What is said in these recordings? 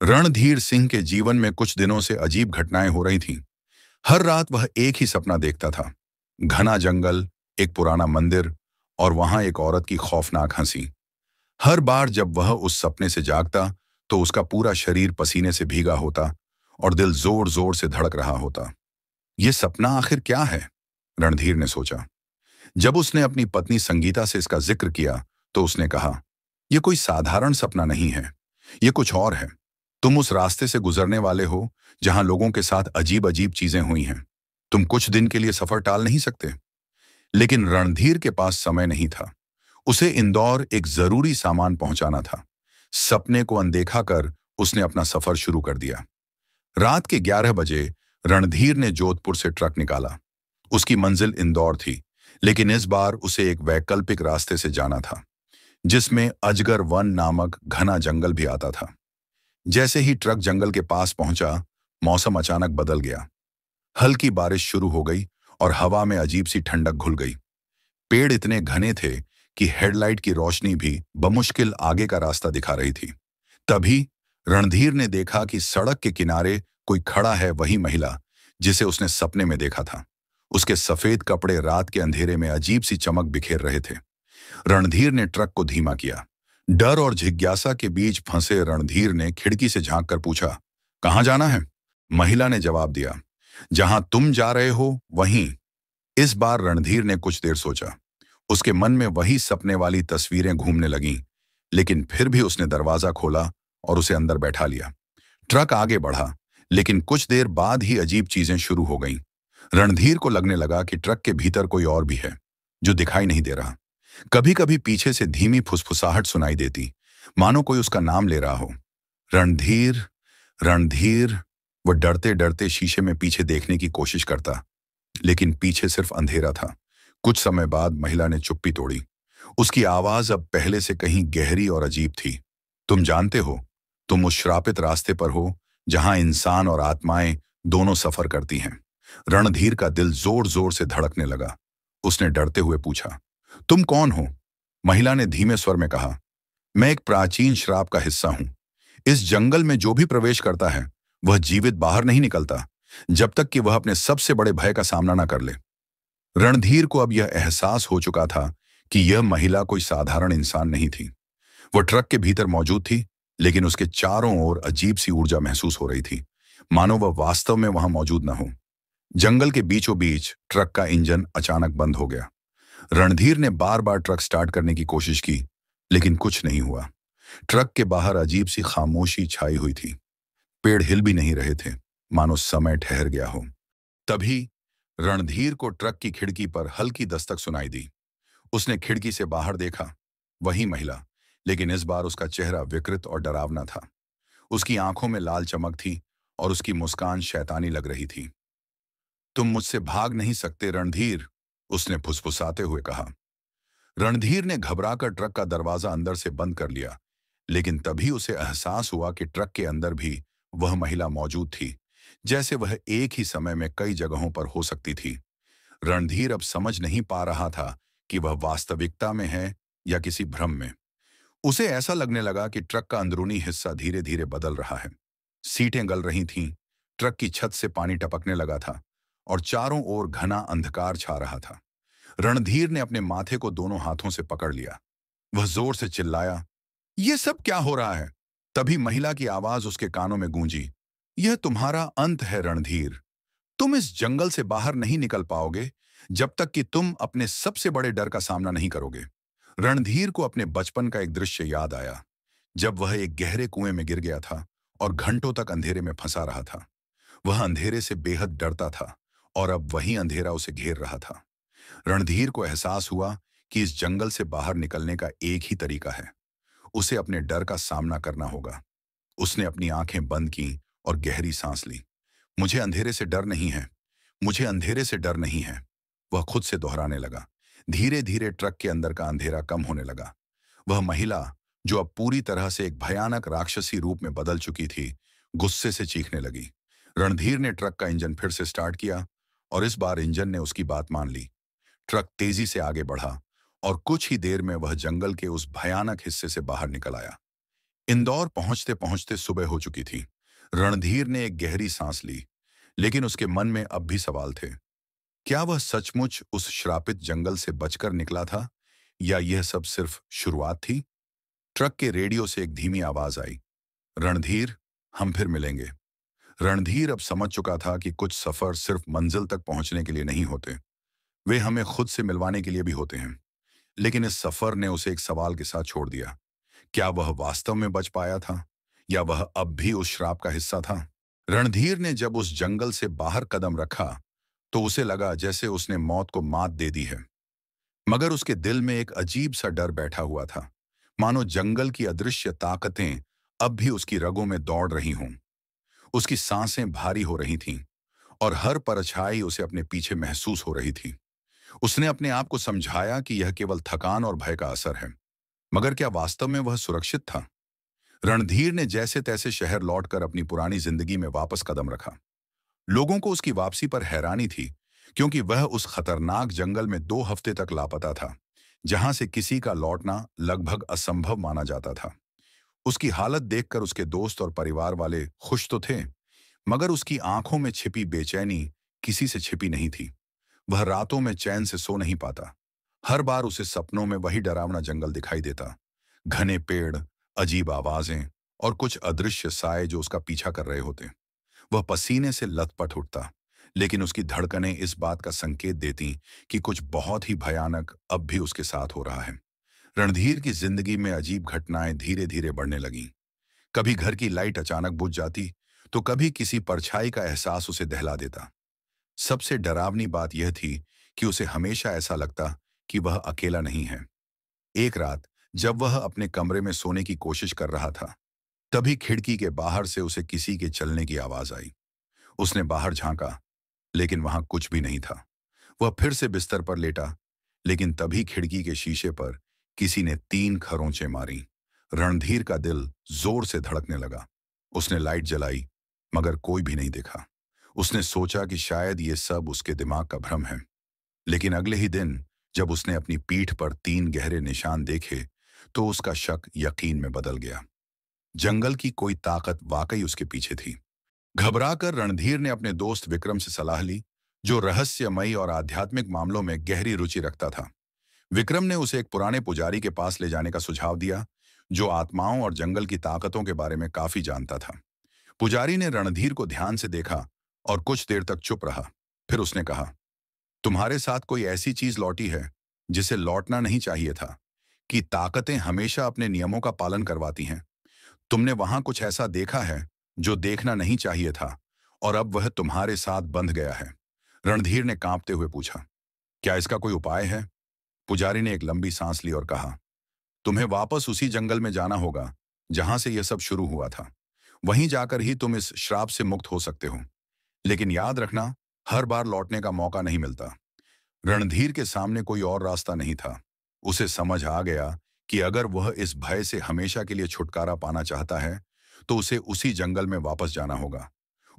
रणधीर सिंह के जीवन में कुछ दिनों से अजीब घटनाएं हो रही थीं। हर रात वह एक ही सपना देखता था। घना जंगल, एक पुराना मंदिर और वहां एक औरत की खौफनाक हंसी। हर बार जब वह उस सपने से जागता तो उसका पूरा शरीर पसीने से भीगा होता और दिल जोर जोर से धड़क रहा होता। यह सपना आखिर क्या है? रणधीर ने सोचा। जब उसने अपनी पत्नी संगीता से इसका जिक्र किया तो उसने कहा, यह कोई साधारण सपना नहीं है, यह कुछ और है। तुम उस रास्ते से गुजरने वाले हो जहां लोगों के साथ अजीब अजीब चीजें हुई हैं। तुम कुछ दिन के लिए सफर टाल नहीं सकते। लेकिन रणधीर के पास समय नहीं था। उसे इंदौर एक जरूरी सामान पहुंचाना था। सपने को अनदेखा कर उसने अपना सफर शुरू कर दिया। रात के 11 बजे रणधीर ने जोधपुर से ट्रक निकाला। उसकी मंजिल इंदौर थी, लेकिन इस बार उसे एक वैकल्पिक रास्ते से जाना था, जिसमें अजगर वन नामक घना जंगल भी आता था। जैसे ही ट्रक जंगल के पास पहुंचा, मौसम अचानक बदल गया। हल्की बारिश शुरू हो गई और हवा में अजीब सी ठंडक घुल गई। पेड़ इतने घने थे कि हेडलाइट की रोशनी भी बमुश्किल आगे का रास्ता दिखा रही थी। तभी रणधीर ने देखा कि सड़क के किनारे कोई खड़ा है, वही महिला जिसे उसने सपने में देखा था। उसके सफेद कपड़े रात के अंधेरे में अजीब सी चमक बिखेर रहे थे। रणधीर ने ट्रक को धीमा किया। डर और जिज्ञासा के बीच फंसे रणधीर ने खिड़की से झांक कर पूछा, कहाँ जाना है? महिला ने जवाब दिया, जहां तुम जा रहे हो वहीं। इस बार रणधीर ने कुछ देर सोचा। उसके मन में वही सपने वाली तस्वीरें घूमने लगीं, लेकिन फिर भी उसने दरवाजा खोला और उसे अंदर बैठा लिया। ट्रक आगे बढ़ा, लेकिन कुछ देर बाद ही अजीब चीजें शुरू हो गईं। रणधीर को लगने लगा कि ट्रक के भीतर कोई और भी है, जो दिखाई नहीं दे रहा। कभी कभी पीछे से धीमी फुसफुसाहट सुनाई देती, मानो कोई उसका नाम ले रहा हो। रणधीर, रणधीर। वह डरते डरते शीशे में पीछे देखने की कोशिश करता, लेकिन पीछे सिर्फ अंधेरा था। कुछ समय बाद महिला ने चुप्पी तोड़ी। उसकी आवाज अब पहले से कहीं गहरी और अजीब थी। तुम जानते हो, तुम उस श्रापित रास्ते पर हो जहां इंसान और आत्माएं दोनों सफर करती हैं। रणधीर का दिल जोर जोर से धड़कने लगा। उसने डरते हुए पूछा, तुम कौन हो? महिला ने धीमे स्वर में कहा, मैं एक प्राचीन श्राप का हिस्सा हूं। इस जंगल में जो भी प्रवेश करता है वह जीवित बाहर नहीं निकलता, जब तक कि वह अपने सबसे बड़े भय का सामना न कर ले। रणधीर को अब यह एहसास हो चुका था कि यह महिला कोई साधारण इंसान नहीं थी। वह ट्रक के भीतर मौजूद थी, लेकिन उसके चारों ओर अजीब सी ऊर्जा महसूस हो रही थी, मानो वह वास्तव में वहां मौजूद न हो। जंगल के बीचों बीच ट्रक का इंजन अचानक बंद हो गया। रणधीर ने बार बार ट्रक स्टार्ट करने की कोशिश की, लेकिन कुछ नहीं हुआ। ट्रक के बाहर अजीब सी खामोशी छाई हुई थी। पेड़ हिल भी नहीं रहे थे, मानो समय ठहर गया हो। तभी रणधीर को ट्रक की खिड़की पर हल्की दस्तक सुनाई दी। उसने खिड़की से बाहर देखा। वही महिला, लेकिन इस बार उसका चेहरा विकृत और डरावना था। उसकी आंखों में लाल चमक थी और उसकी मुस्कान शैतानी लग रही थी। तुम मुझसे भाग नहीं सकते रणधीर, उसने फुसफुसाते हुए कहा। रणधीर ने घबराकर ट्रक का दरवाजा अंदर से बंद कर लिया, लेकिन तभी उसे एहसास हुआ कि ट्रक के अंदर भी वह महिला मौजूद थी, जैसे वह एक ही समय में कई जगहों पर हो सकती थी। रणधीर अब समझ नहीं पा रहा था कि वह वास्तविकता में है या किसी भ्रम में। उसे ऐसा लगने लगा कि ट्रक का अंदरूनी हिस्सा धीरे धीरे बदल रहा है। सीटें गल रही थीं, ट्रक की छत से पानी टपकने लगा था और चारों ओर घना अंधकार छा रहा था। रणधीर ने अपने माथे को दोनों हाथों से पकड़ लिया। वह जोर से चिल्लाया, यह सब क्या हो रहा है? तभी महिला की आवाज उसके कानों में गूंजी, यह तुम्हारा अंत है रणधीर। तुम इस जंगल से बाहर नहीं निकल पाओगे जब तक कि तुम अपने सबसे बड़े डर का सामना नहीं करोगे। रणधीर को अपने बचपन का एक दृश्य याद आया, जब वह एक गहरे कुएं में गिर गया था और घंटों तक अंधेरे में फंसा रहा था। वह अंधेरे से बेहद डरता था और अब वही अंधेरा उसे घेर रहा था। रणधीर को एहसास हुआ कि इस जंगल से बाहर निकलने का एक ही तरीका है, उसे अपने डर का सामना करना होगा। उसने अपनी आंखें बंद की और गहरी सांस ली। मुझे अंधेरे से डर नहीं है, मुझे अंधेरे से डर नहीं है, वह खुद से दोहराने लगा। धीरे धीरे ट्रक के अंदर का अंधेरा कम होने लगा। वह महिला, जो अब पूरी तरह से एक भयानक राक्षसी रूप में बदल चुकी थी, गुस्से से चीखने लगी। रणधीर ने ट्रक का इंजन फिर से स्टार्ट किया और इस बार इंजन ने उसकी बात मान ली। ट्रक तेजी से आगे बढ़ा और कुछ ही देर में वह जंगल के उस भयानक हिस्से से बाहर निकल आया। इंदौर पहुंचते पहुंचते सुबह हो चुकी थी। रणधीर ने एक गहरी सांस ली, लेकिन उसके मन में अब भी सवाल थे। क्या वह सचमुच उस श्रापित जंगल से बचकर निकला था, या यह सब सिर्फ शुरुआत थी? ट्रक के रेडियो से एक धीमी आवाज आई, रणधीर, हम फिर मिलेंगे। रणधीर अब समझ चुका था कि कुछ सफर सिर्फ मंजिल तक पहुंचने के लिए नहीं होते, वे हमें खुद से मिलवाने के लिए भी होते हैं। लेकिन इस सफर ने उसे एक सवाल के साथ छोड़ दिया। क्या वह वास्तव में बच पाया था, या वह अब भी उस श्राप का हिस्सा था? रणधीर ने जब उस जंगल से बाहर कदम रखा तो उसे लगा जैसे उसने मौत को मात दे दी है। मगर उसके दिल में एक अजीब सा डर बैठा हुआ था, मानो जंगल की अदृश्य ताकतें अब भी उसकी रगों में दौड़ रही हों। उसकी सांसें भारी हो रही थीं और हर परछाई उसे अपने पीछे महसूस हो रही थी। उसने अपने आप को समझाया कि यह केवल थकान और भय का असर है। मगर क्या वास्तव में वह सुरक्षित था? रणधीर ने जैसे तैसे शहर लौटकर अपनी पुरानी जिंदगी में वापस कदम रखा। लोगों को उसकी वापसी पर हैरानी थी, क्योंकि वह उस खतरनाक जंगल में 2 हफ्ते तक लापता था, जहां से किसी का लौटना लगभग असंभव माना जाता था। उसकी हालत देखकर उसके दोस्त और परिवार वाले खुश तो थे, मगर उसकी आंखों में छिपी बेचैनी किसी से छिपी नहीं थी। वह रातों में चैन से सो नहीं पाता। हर बार उसे सपनों में वही डरावना जंगल दिखाई देता, घने पेड़, अजीब आवाजें और कुछ अदृश्य साए जो उसका पीछा कर रहे होते। वह पसीने से लथपथ उठता, लेकिन उसकी धड़कनें इस बात का संकेत देती कि कुछ बहुत ही भयानक अब भी उसके साथ हो रहा है। रणधीर की जिंदगी में अजीब घटनाएं धीरे धीरे बढ़ने लगीं। कभी घर की लाइट अचानक बुझ जाती, तो कभी किसी परछाई का एहसास उसे दहला देता। सबसे डरावनी बात यह थी कि उसे हमेशा ऐसा लगता कि वह अकेला नहीं है। एक रात जब वह अपने कमरे में सोने की कोशिश कर रहा था, तभी खिड़की के बाहर से उसे किसी के चलने की आवाज आई। उसने बाहर झांका, लेकिन वहां कुछ भी नहीं था। वह फिर से बिस्तर पर लेटा, लेकिन तभी खिड़की के शीशे पर किसी ने 3 खरोंचें मारी। रणधीर का दिल जोर से धड़कने लगा। उसने लाइट जलाई, मगर कोई भी नहीं दिखा। उसने सोचा कि शायद ये सब उसके दिमाग का भ्रम है। लेकिन अगले ही दिन जब उसने अपनी पीठ पर 3 गहरे निशान देखे, तो उसका शक यकीन में बदल गया। जंगल की कोई ताकत वाकई उसके पीछे थी। घबराकर रणधीर ने अपने दोस्त विक्रम से सलाह ली, जो रहस्यमयी और आध्यात्मिक मामलों में गहरी रुचि रखता था। विक्रम ने उसे एक पुराने पुजारी के पास ले जाने का सुझाव दिया, जो आत्माओं और जंगल की ताकतों के बारे में काफी जानता था। पुजारी ने रणधीर को ध्यान से देखा और कुछ देर तक चुप रहा। फिर उसने कहा, तुम्हारे साथ कोई ऐसी चीज लौटी है जिसे लौटना नहीं चाहिए था, कि ताकतें हमेशा अपने नियमों का पालन करवाती हैं। तुमने वहां कुछ ऐसा देखा है जो देखना नहीं चाहिए था, और अब वह तुम्हारे साथ बंध गया है। रणधीर ने कांपते हुए पूछा, क्या इसका कोई उपाय है? पुजारी ने एक लंबी सांस ली और कहा, तुम्हें वापस उसी जंगल में जाना होगा जहां से यह सब शुरू हुआ था। वहीं जाकर ही तुम इस श्राप से मुक्त हो सकते हो। लेकिन याद रखना, हर बार लौटने का मौका नहीं मिलता। रणधीर के सामने कोई और रास्ता नहीं था। उसे समझ आ गया कि अगर वह इस भय से हमेशा के लिए छुटकारा पाना चाहता है, तो उसे उसी जंगल में वापस जाना होगा।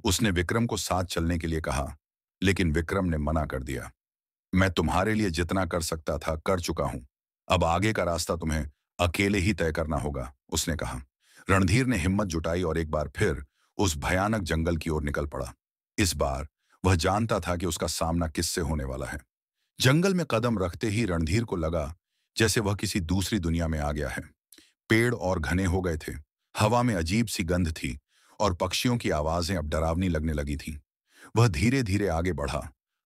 उसने विक्रम को साथ चलने के लिए कहा, लेकिन विक्रम ने मना कर दिया। मैं तुम्हारे लिए जितना कर सकता था कर चुका हूं। अब आगे का रास्ता तुम्हें अकेले ही तय करना होगा, उसने कहा। रणधीर ने हिम्मत जुटाई और एक बार फिर उस भयानक जंगल की ओर निकल पड़ा। इस बार वह जानता था कि उसका सामना किससे होने वाला है। जंगल में कदम रखते ही रणधीर को लगा जैसे वह किसी दूसरी दुनिया में आ गया है। पेड़ और घने हो गए थे, हवा में अजीब सी गंध थी, और पक्षियों की आवाजें अब डरावनी लगने लगी थीं। वह धीरे धीरे आगे बढ़ा।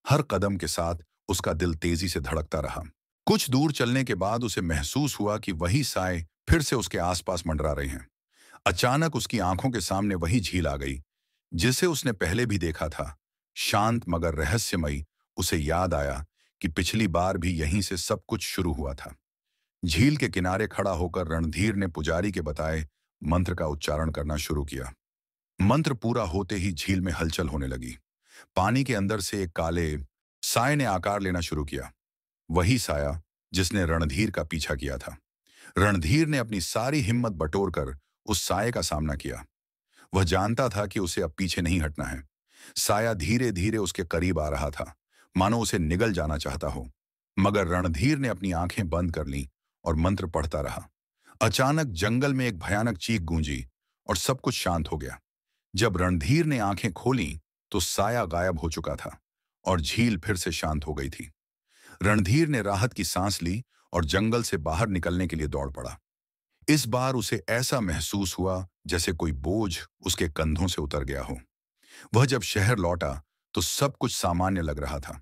हर कदम के साथ उसका दिल तेजी से धड़कता रहा। कुछ दूर चलने के बाद उसे महसूस हुआ कि वही साए फिर से उसके आसपास मंडरा रहे हैं। अचानक उसकी आंखों के सामने वही झील आ गई, जिसे उसने पहले भी देखा था, शांत मगर रहस्यमयी। उसे याद आया कि पिछली बार भी यहीं से सब कुछ शुरू हुआ था। झील के किनारे खड़ा होकर रणधीर ने पुजारी के बताए मंत्र का उच्चारण करना शुरू किया। मंत्र पूरा होते ही झील में हलचल होने लगी। पानी के अंदर से एक काले साए ने आकार लेना शुरू किया, वही साया जिसने रणधीर का पीछा किया था। रणधीर ने अपनी सारी हिम्मत बटोरकर उस साए का सामना किया। वह जानता था कि उसे अब पीछे नहीं हटना है। साया धीरे धीरे उसके करीब आ रहा था, मानो उसे निगल जाना चाहता हो। मगर रणधीर ने अपनी आंखें बंद कर लीं और मंत्र पढ़ता रहा। अचानक जंगल में एक भयानक चीख गूंजी और सब कुछ शांत हो गया। जब रणधीर ने आंखें खोलीं, तो साया गायब हो चुका था और झील फिर से शांत हो गई थी। रणधीर ने राहत की सांस ली और जंगल से बाहर निकलने के लिए दौड़ पड़ा। इस बार उसे ऐसा महसूस हुआ जैसे कोई बोझ उसके कंधों से उतर गया हो। वह जब शहर लौटा तो सब कुछ सामान्य लग रहा था।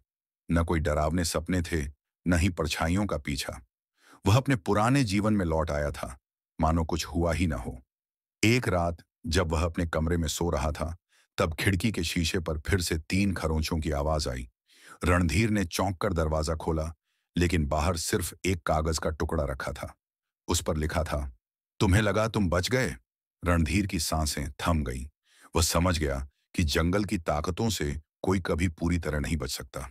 न कोई डरावने सपने थे, न ही परछाइयों का पीछा। वह अपने पुराने जीवन में लौट आया था, मानो कुछ हुआ ही न हो। एक रात जब वह अपने कमरे में सो रहा था, तब खिड़की के शीशे पर फिर से 3 खरोंचों की आवाज आई। रणधीर ने चौंक कर दरवाजा खोला, लेकिन बाहर सिर्फ एक कागज का टुकड़ा रखा था। उस पर लिखा था, तुम्हें लगा तुम बच गए। रणधीर की सांसें थम गईं। वह समझ गया कि जंगल की ताकतों से कोई कभी पूरी तरह नहीं बच सकता।